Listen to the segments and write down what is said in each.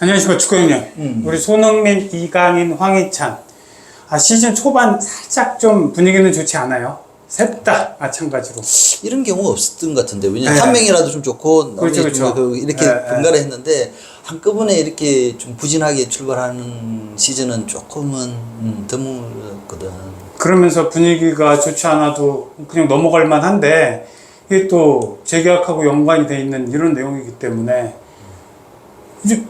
안녕하십니까 축구 형님. 우리 손흥민, 이강인, 황희찬. 시즌 초반 살짝 좀 분위기는 좋지 않아요? 셋 다 마찬가지로. 이런 경우가 없었던 것 같은데, 왜냐면 네. 한 명이라도 좀 좋고 그렇죠, 나머지 좀 그렇죠. 이렇게 네, 번갈아 했는데 한꺼번에 이렇게 좀 부진하게 출발하는 시즌은 조금은 드물거든. 그러면서 분위기가 좋지 않아도 그냥 넘어갈 만한데 이게 또 재계약하고 연관이 돼 있는 이런 내용이기 때문에 이제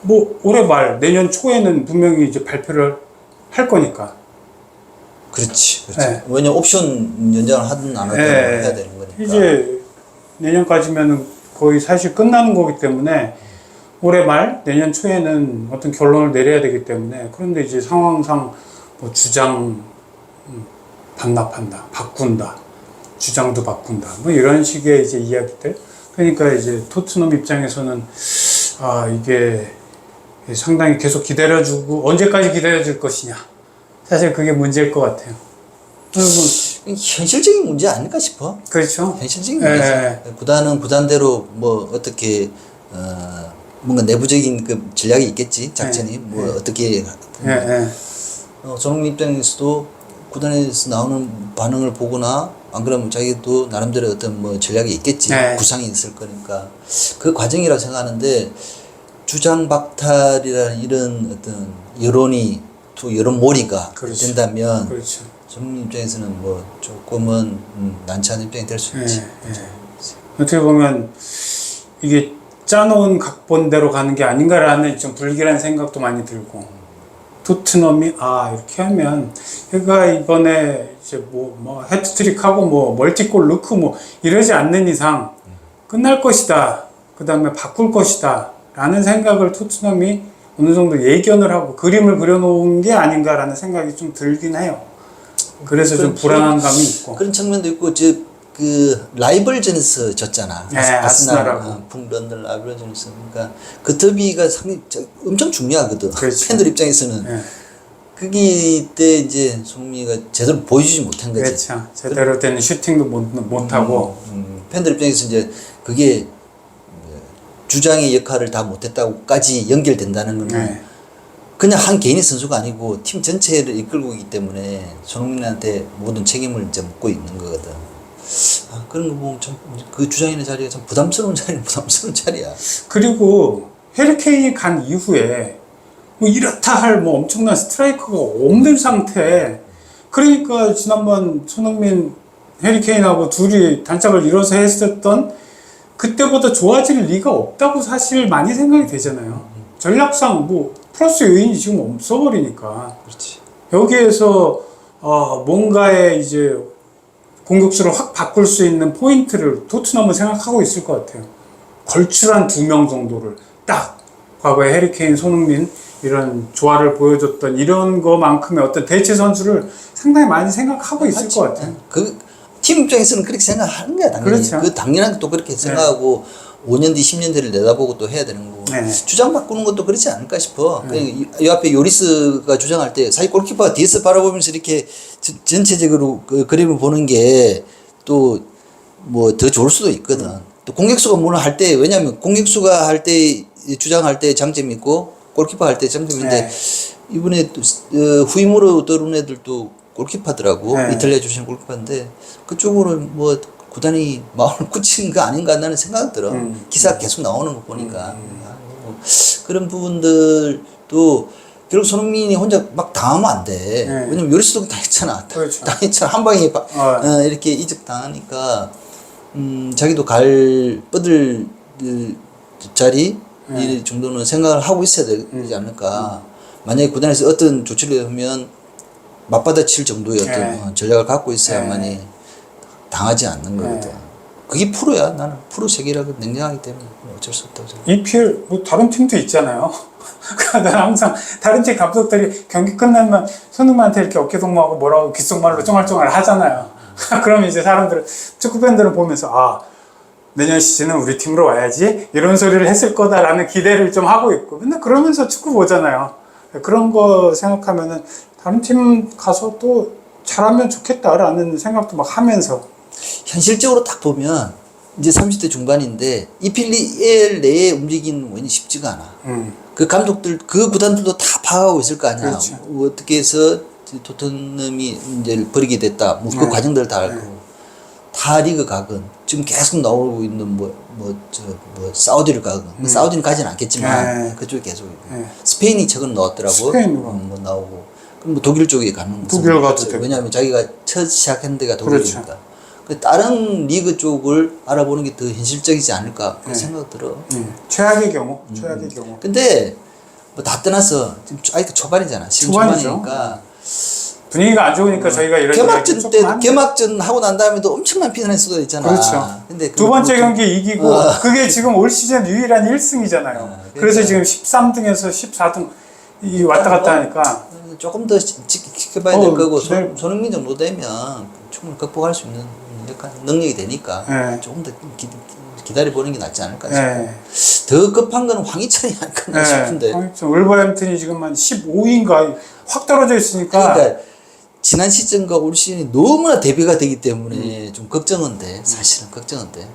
뭐 올해 말 내년 초에는 분명히 이제 발표를 할 거니까. 그렇지. 네. 왜냐면 옵션 연장을 하든 안 하든 해야 되는 거니까. 이제 내년까지면은 거의 사실 끝나는 거기 때문에 올해 말 내년 초에는 어떤 결론을 내려야 되기 때문에, 그런데 이제 상황상 뭐 주장 반납한다, 바꾼다, 주장도 바꾼다, 뭐 이런 식의 이제 이야기들. 그러니까 이제 토트넘 입장에서는 이게 상당히 계속 기다려주고 언제까지 기다려줄 것이냐, 사실 그게 문제일 것 같아요. 현실적인 문제 아닐까 싶어. 그렇죠. 현실적인 문제지. 구단은 구단대로 뭐 어떻게 뭔가 내부적인 그 전략이 있겠지, 작전이. 뭐 어떻게 손흥민 입장에서도 구단에서 나오는 반응을 보거나 안 그러면 자기도 나름대로 어떤 뭐 전략이 있겠지. 구상이 있을 거니까 그 과정이라고 생각하는데, 주장 박탈이라는 이런 어떤 여론이 또 여론 몰이가 그렇죠. 된다면 그렇죠. 손흥민 입장에서는 뭐 조금은 난처한 입장이 될 수 있지. 어떻게 보면 이게 짜놓은 각본대로 가는 게 아닌가라는 좀 불길한 생각도 많이 들고, 토트넘이 이렇게 하면 얘가 이번에 이제 뭐 해트트릭하고 뭐 멀티골 넣고 뭐 이러지 않는 이상 끝날 것이다, 그 다음에 바꿀 것이다 라는 생각을 토트넘이 어느 정도 예견을 하고 그림을 그려놓은 게 아닌가라는 생각이 좀 들긴 해요. 그래서 좀 불안한 감이 있고. 그런 측면도 있고, 그 라이벌전에서 졌잖아. 아스날하고. 북런던 라이벌전에서. 그러니까 그 더비가 상당히 엄청 중요하거든. 그렇죠. 팬들 입장에서는. 그게 때 이제 손흥민이가 제대로 보여주지 못한 거지. 그렇죠. 제대로 된 슈팅도 못하고. 팬들 입장에서 이제 그게 주장의 역할을 다 못했다고까지 연결된다는 거는 그냥 한 개인의 선수가 아니고 팀 전체를 이끌고 있기 때문에 손흥민한테 모든 책임을 이제 묻고 있는 거거든. 그런 거 보면 참 그 주장 있는 자리가 참 부담스러운 자리야. 그리고 해리케인이 간 이후에 뭐 이렇다 할 뭐 엄청난 스트라이커가 없는 상태. 그러니까 지난번 손흥민, 해리케인하고 둘이 단짝을 이뤄서 했었던 그때보다 좋아질 리가 없다고 사실 많이 생각이 되잖아요. 전략상 뭐 플러스 요인이 지금 없어버리니까. 그렇지. 여기에서 뭔가의 이제 공격수를 확 바꿀 수 있는 포인트를 토트넘은 생각하고 있을 것 같아요. 걸출한 2명 정도를 딱 과거에 해리케인, 손흥민 이런 조화를 보여줬던 이런 거만큼의 어떤 대체 선수를 상당히 많이 생각하고 있을 것 같아요. 그 팀 입장에서는 그렇게 생각하는 거야, 당연히. 그렇죠. 그 당연한 또 그렇게 생각하고 5년 뒤, 10년 뒤를 내다보고 또 해야 되는 거고. 주장 바꾸는 것도 그렇지 않을까 싶어. 이 앞에 요리스가 주장할 때 사실 골키퍼가 뒤에서 바라보면서 이렇게 전체적으로 그 그림을 보는 게 또 뭐 더 좋을 수도 있거든. 또 공격수가 물론 할 때, 왜냐면 공격수가 할 때 주장할 때 장점이 있고 골키퍼 할 때 장점인데, 이번에 또 후임으로 들어온 애들도 골키퍼더라고. 이탈리아 출신 골키퍼인데 그쪽으로 뭐 구단이 마음을 굳힌 거 아닌가 나는 생각이 들어. 기사 계속 나오는 거 보니까. 그런 부분들도 결국 손흥민이 혼자 막 당하면 안 돼. 왜냐면 요리스도 당했잖아. 그렇죠. 당했잖아. 한 방에 이렇게 이적 당하니까 자기도 뻗을 자리 이 정도는 생각을 하고 있어야 되지 않을까. 만약에 구단에서 어떤 조치를 하면 맞받아칠 정도의 어떤 전략을 갖고 있어야만이 당하지 않는 거거든. 그게 프로야. 나는 프로 세계라고 냉정하기 때문에 어쩔 수 없다고 생각해. EPL 뭐 다른 팀도 있잖아요. 난 항상 다른 팀 감독들이 경기 끝나면 손흥민한테 이렇게 어깨동무하고 뭐라고 귓속말로 쫑알쫑알 하잖아요. 그러면 이제 사람들은, 축구 팬들은 보면서 내년 시즌은 우리 팀으로 와야지 이런 소리를 했을 거다라는 기대를 좀 하고 있고, 근데 그러면서 축구 보잖아요. 그런 거 생각하면은 다른 팀 가서 또 잘하면 좋겠다라는 생각도 막 하면서. 현실적으로 딱 보면 이제 30대 중반인데 EPL 내에 움직이는 원이 쉽지가 않아. 그 감독들, 그 구단들도 다 파악하고 있을 거 아니야. 그렇죠. 어떻게 해서 토트넘이 이제 버리게 됐다. 뭐 그 과정들을 다 알 거고. 다 리그 각은 지금 계속 나오고 있는 사우디를 가건 사우디는 가진 않겠지만 그쪽에 계속 스페인이 최근 나왔더라고. 스페인으로. 뭐 나오고 그럼 뭐 독일 쪽에 가는 독일 가도 되고. 왜냐하면 자기가 첫 시작한 데가 독일이니까. 그렇죠. 그 다른 리그 쪽을 알아보는 게 더 현실적이지 않을까 그런 생각 들어. 최악의 경우, 최악의 경우. 근데 뭐 다 떠나서 지금 아직도 초반이잖아. 지금 초반이죠. 초반이니까. 분위기가 안 좋으니까 저희가 이런 개막전 얘기 때 조금 개막전 하고 난 다음에도 엄청난 비난의 수도 있잖아. 그렇죠. 근데 두 번째 좀- 경기 이기고 그게 지금 올 시즌 유일한 1승이잖아요. 그래서 지금 13등에서 14등 이 왔다 갔다 하니까 조금 더 지켜봐야 될 거고 기다려- 손흥민 정도 되면 충분히 극복할 수 있는 약간 능력이 되니까 네. 조금 더 기다려보는 게 낫지 않을까 싶어. 네. 더 급한 건 황희찬이 아닐까 나 싶은데. 울버햄튼이 지금 한 15위인가 확 떨어져 있으니까 그러니까 지난 시즌과 올 시즌이 너무나 대비가 되기 때문에 좀 걱정은 돼. 사실은 걱정은 돼.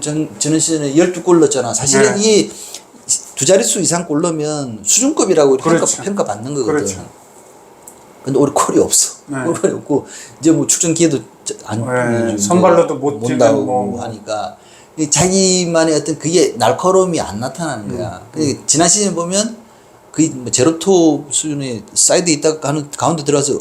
저는 시즌에 12골 넣었잖아. 사실은 네. 이 두 자릿수 이상 골 넣으면 수준급이라고 그렇죠. 평가받는 거거든. 그렇죠. 근데 올해 콜이 없어. 네. 콜이 없고 이제 뭐 출전 기회도 네, 선발로도 못 뛰는 나오고 뭐. 하니까 자기만의 어떤 그게 날카로움이 안 나타나는 거야. 근데 지난 시즌 보면 뭐 제로톱 수준의 사이드에 있다가 가운데 들어가서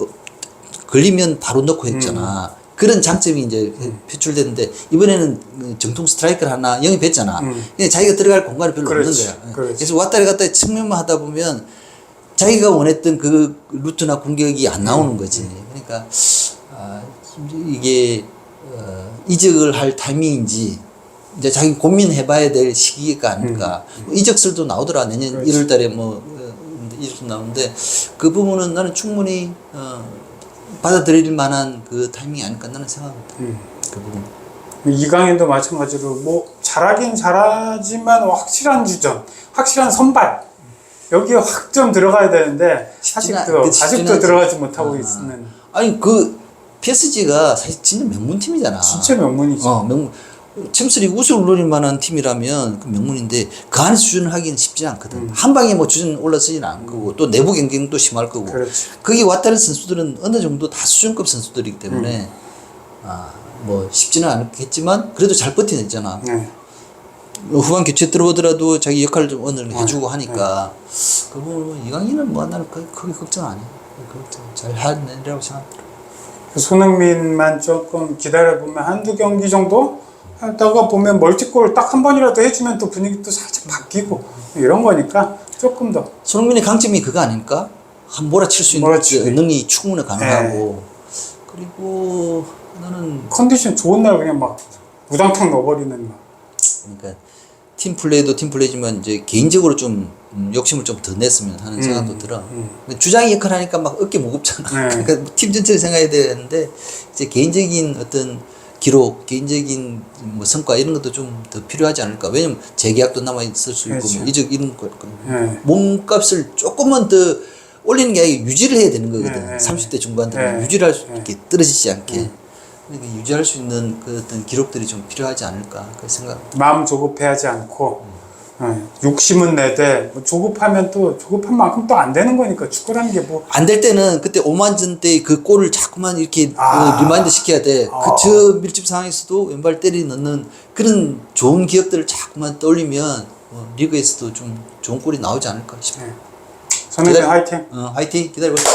걸리면 바로 넣고 했잖아. 그런 장점이 이제 표출됐는데 이번에는 정통 스트라이커를 하나 영입했잖아. 근데 자기가 들어갈 공간이 별로 그렇지, 없는 거야. 그렇지. 그래서 왔다리 갔다리 측면만 하다 보면 자기가 원했던 그 루트나 공격이 안 나오는 거지. 그러니까 이게 이적을 할 타이밍인지 이제 자기 고민해봐야 될 시기가 아닐까. 이적설도 나오더라. 내년 그렇지. 1월달에 뭐 이적설 나오는데 그 부분은 나는 충분히 받아들일 만한 그 타이밍이 아닐까 나는 생각합니다. 그 부분. 이강인도 마찬가지로 뭐 잘하긴 잘하지만 확실한 주전, 확실한 선발 여기에 확 좀 들어가야 되는데 아직도 쉽지는 들어가지 못하고 있는. 아니 그 PSG가 사실 진짜 명문팀이잖아. 진짜 명문이지. 명문. 챔스리그 우승을 노릴 만한 팀이라면 그 명문인데 그 안에 수준을 하기는 쉽지 않거든. 한 방에 뭐 주전 올라서지는 않을 거고 또 내부 경쟁도 심할 거고. 그렇지. 거기 왔다는 선수들은 어느 정도 다 수준급 선수들이기 때문에 뭐 쉽지는 않겠지만 그래도 잘 버텨냈잖아. 네. 후반 교체 들어오더라도 자기 역할을 좀 어느 정도 해주고 하니까 그리고 이강인은 뭐 나는 크게 걱정 안 해. 잘 해내리라고 생각합니다. 손흥민만 조금 기다려보면 한두 경기 정도 하다가 보면 멀티골 딱 한 번이라도 해주면 또 분위기도 살짝 바뀌고 이런 거니까 조금 더. 손흥민의 강점이 그거 아닐까? 한 몰아칠 수 있는 몰아치기. 능력이 충분히 가능하고 그리고 나는 컨디션 좋은 날 그냥 막 무당탕 넣어버리는 막. 그러니까 팀 플레이도 팀 플레이지만 이제 개인적으로 좀 욕심을 좀 더 냈으면 하는 생각도 들어. 주장이 역할 하니까 막 어깨 무겁잖아. 네. 그러니까 팀 전체를 생각해야 되는데 이제 개인적인 어떤 기록, 개인적인 뭐 성과 이런 것도 좀 더 필요하지 않을까. 왜냐면 재계약도 남아 있을 수 있고 그렇죠. 뭐 이적 이런 거 네. 몸값을 조금만 더 올리는 게 아니라 유지를 해야 되는 거거든. 네. 30대 중반들은 네. 유지를 할 수 있게 떨어지지 않게. 그러니까 유지할 수 있는 그 어떤 기록들이 좀 필요하지 않을까 그 생각. 마음 조급해하지 않고 욕심은 내되 뭐 조급하면 또 조급한 만큼 또 안 되는 거니까 축구라는 게 뭐. 안 될 때는 그때 오만전 때 그 골을 자꾸만 이렇게 리마인드 시켜야 돼. 저 밀집 상황에서도 왼발 때리 넣는 그런 좋은 기억들을 자꾸만 떠올리면 리그에서도 좀 좋은 골이 나오지 않을까 싶어. 손흥민 화이팅. 화이팅 기다려보자.